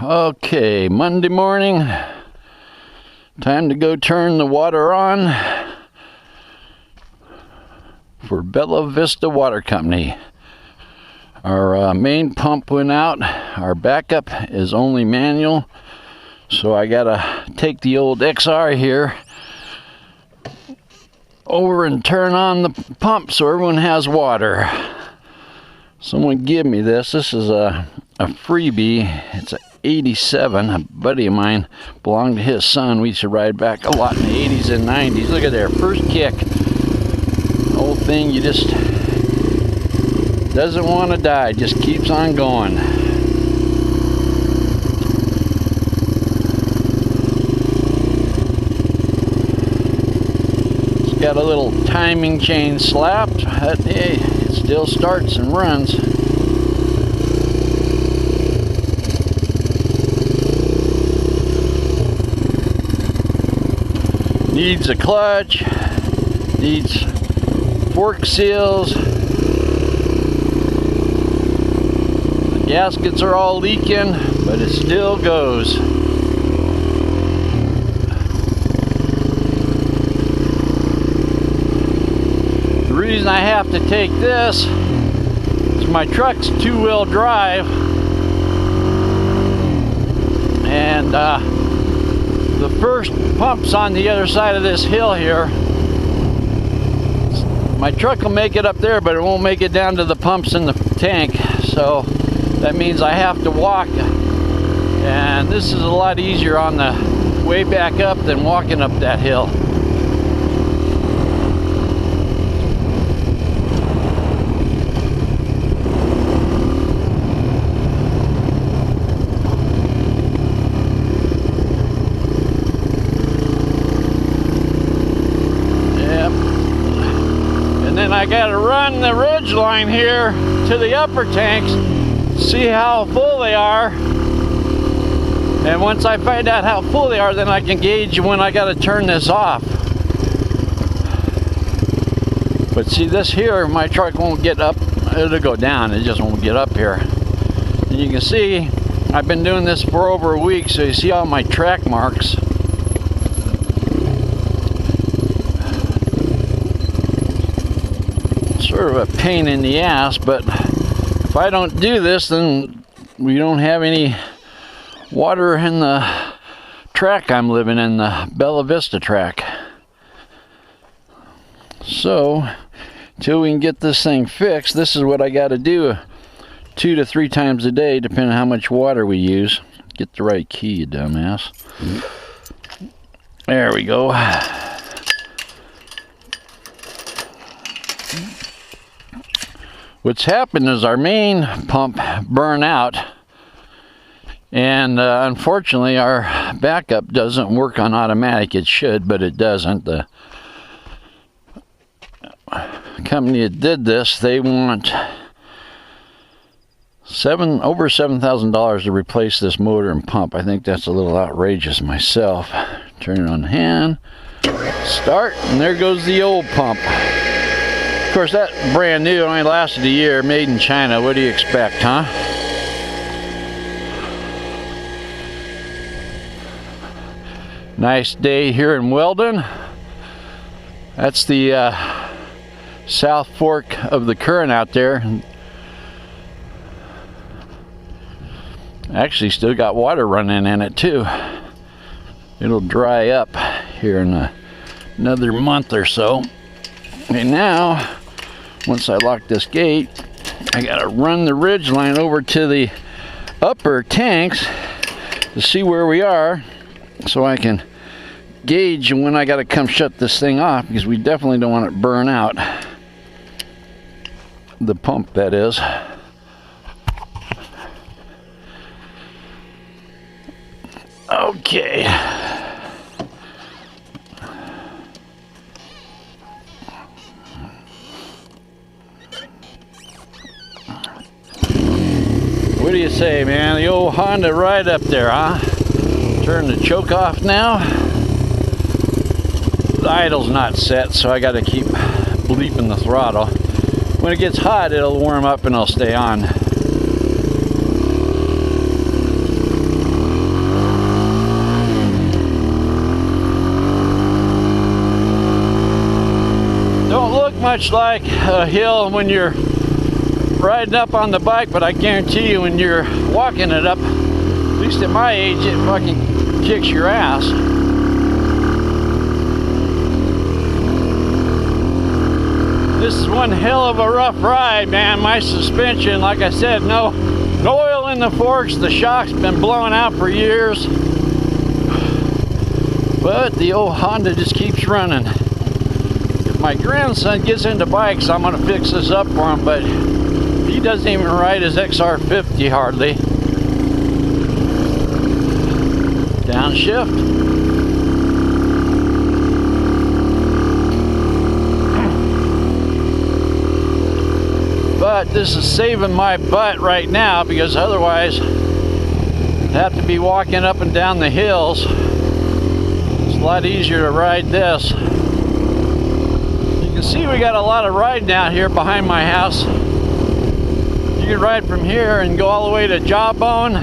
Okay, Monday morning. Time to go turn the water on for Bella Vista Water Company. Our main pump went out. Our backup is only manual. So I gotta take the old XR here over and turn on the pump so everyone has water. Someone give me this. This is a freebie. It's a 87. A buddy of mine belonged to his son. We used to ride back a lot in the 80s and 90s. Look at there, first kick. The whole thing, you just doesn't want to die, just keeps on going. It's got a little timing chain slapped. Hey, it still starts and runs. Needs a clutch, needs fork seals. The gaskets are all leaking, but it still goes. The reason I have to take this is my truck's two-wheel drive, and the first pump's on the other side of this hill here. My truck will make it up there, but it won't make it down to the pumps in the tank. So that means I have to walk. And this is a lot easier on the way back up than walking up that hill. I gotta run the ridge line here to the upper tanks, see how full they are, and once I find out how full they are, then I can gauge when I gotta turn this off. But see, this here, my truck won't get up. It'll go down, it just won't get up here. And you can see I've been doing this for over a week, so you see all my track marks. Sort of a pain in the ass, but if I don't do this, then we don't have any water in the track I'm living in, the Bella Vista track. So till we can get this thing fixed, this is what I got to do 2 to 3 times a day, depending on how much water we use. Get the right key, you dumbass. There we go. What's happened is our main pump burned out, and unfortunately our backup doesn't work on automatic. It should, but it doesn't. The company that did this, they want over $7,000 to replace this motor and pump. I think that's a little outrageous myself. Turn it on the hand, start, and there goes the old pump. Of course, that brand new only lasted a year, made in China. What do you expect, huh? Nice day here in Weldon. That's the South Fork of the Current out there. Actually, still got water running in it too. It'll dry up here in another month or so. And now, once I lock this gate, I gotta run the ridge line over to the upper tanks to see where we are, so I can gauge when I gotta come shut this thing off, because we definitely don't want it burn out. The pump, that is. Okay. What do you say, man? The old Honda ride up there, huh? Turn the choke off now. The idle's not set, so I gotta keep bleeping the throttle. When it gets hot, it'll warm up and it'll stay on. much like a hill when you're riding up on the bike, but I guarantee you when you're walking it up, at least at my age, it fucking kicks your ass. This is one hell of a rough ride, man. My suspension, like I said, no oil in the forks. The shock's been blown out for years. But the old Honda just keeps running. If my grandson gets into bikes, I'm gonna fix this up for him, but he doesn't even ride his XR50 hardly. Downshift. But this is saving my butt right now, because otherwise I'd have to be walking up and down the hills. It's a lot easier to ride this. You can see we got a lot of riding out here behind my house. You can ride from here and go all the way to Jawbone,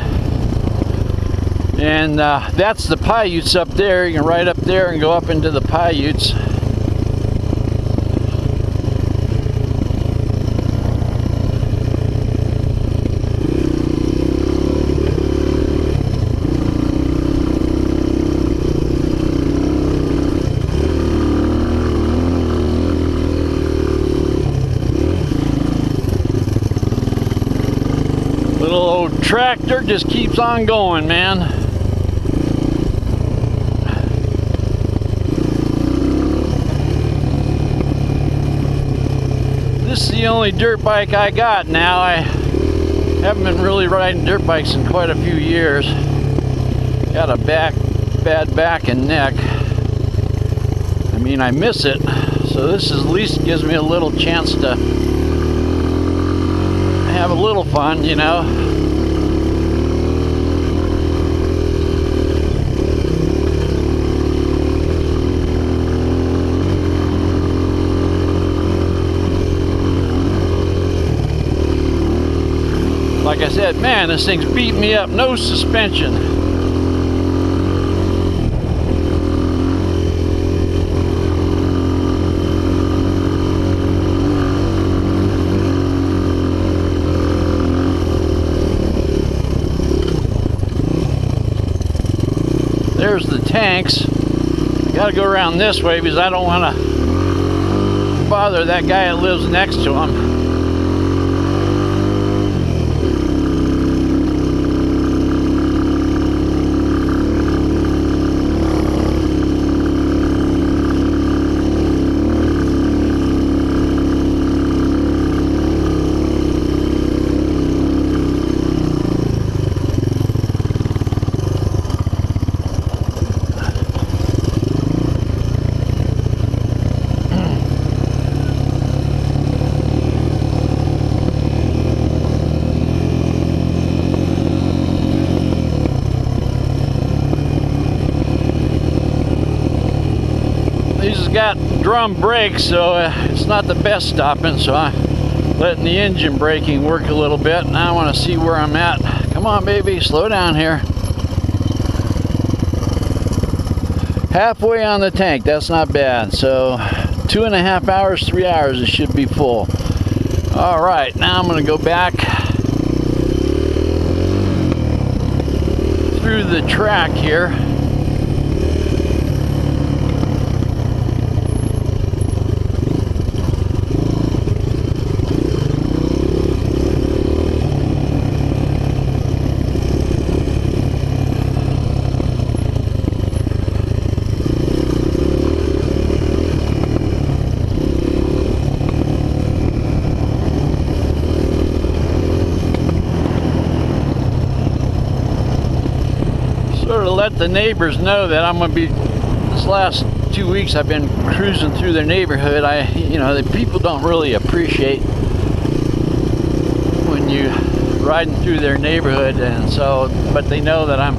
and that's the Paiutes up there. You can ride up there and go up into the Paiutes. Little old tractor just keeps on going, man. This is the only dirt bike I got now. I haven't been really riding dirt bikes in quite a few years. Got a bad back and neck. I mean, I miss it. So this at least gives me a little chance to have a little fun, you know. Like I said, man, this thing's beating me up. No suspension. There's the tanks. Gotta go around this way because I don't want to bother that guy that lives next to him. These has got drum brakes, so it's not the best stopping, so I'm letting the engine braking work a little bit. Now I want to see where I'm at. Come on, baby, slow down here. Halfway on the tank, that's not bad. So 2.5 hours, 3 hours, it should be full. All right, now I'm going to go back through the track here. Sort of let the neighbors know that I'm going to be, this last 2 weeks I've been cruising through their neighborhood. You know, the people don't really appreciate when you riding through their neighborhood, and so, but they know that I'm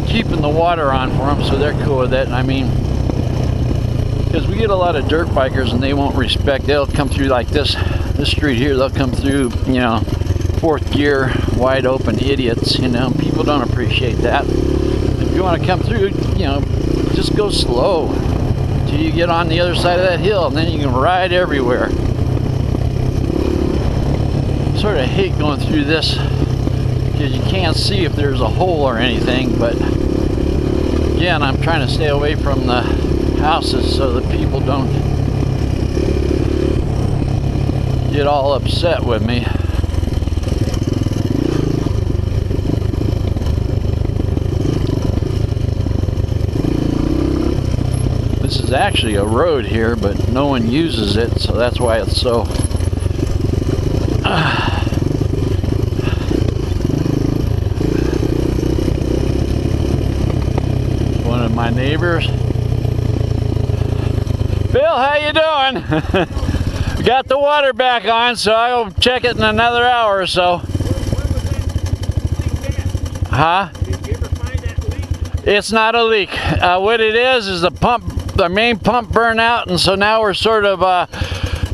keeping the water on for them, so they're cool with it. I mean, because we get a lot of dirt bikers and they won't respect, they'll come through like this street here, they'll come through, you know, fourth gear, wide open idiots, you know. People don't appreciate that. If you want to come through, you know, just go slow till you get on the other side of that hill, and then you can ride everywhere. Sort of hate going through this because you can't see if there's a hole or anything, but again, I'm trying to stay away from the houses so that people don't get all upset with me. This is actually a road here, but no one uses it, so that's why it's so one of my neighbors. Bill, how you doing? Got the water back on, so I'll check it in another hour or so. Huh? Did you ever find that leak? It's not a leak. What it is the pump, the main pump burned out, and so now we're sort of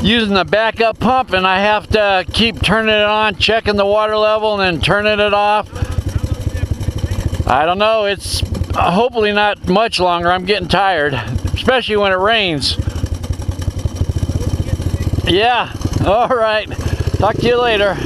using the backup pump, and I have to keep turning it on, checking the water level, and then turning it off. I don't know. It's hopefully not much longer. I'm getting tired, especially when it rains. Yeah. All right. Talk to you later.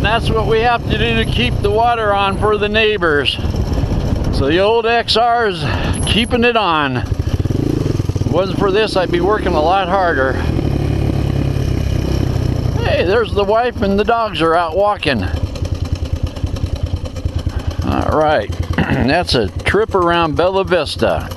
That's what we have to do to keep the water on for the neighbors. So the old XR is keeping it on. If it wasn't for this, I'd be working a lot harder. Hey, there's the wife and the dogs are out walking. All right, that's a trip around Bella Vista.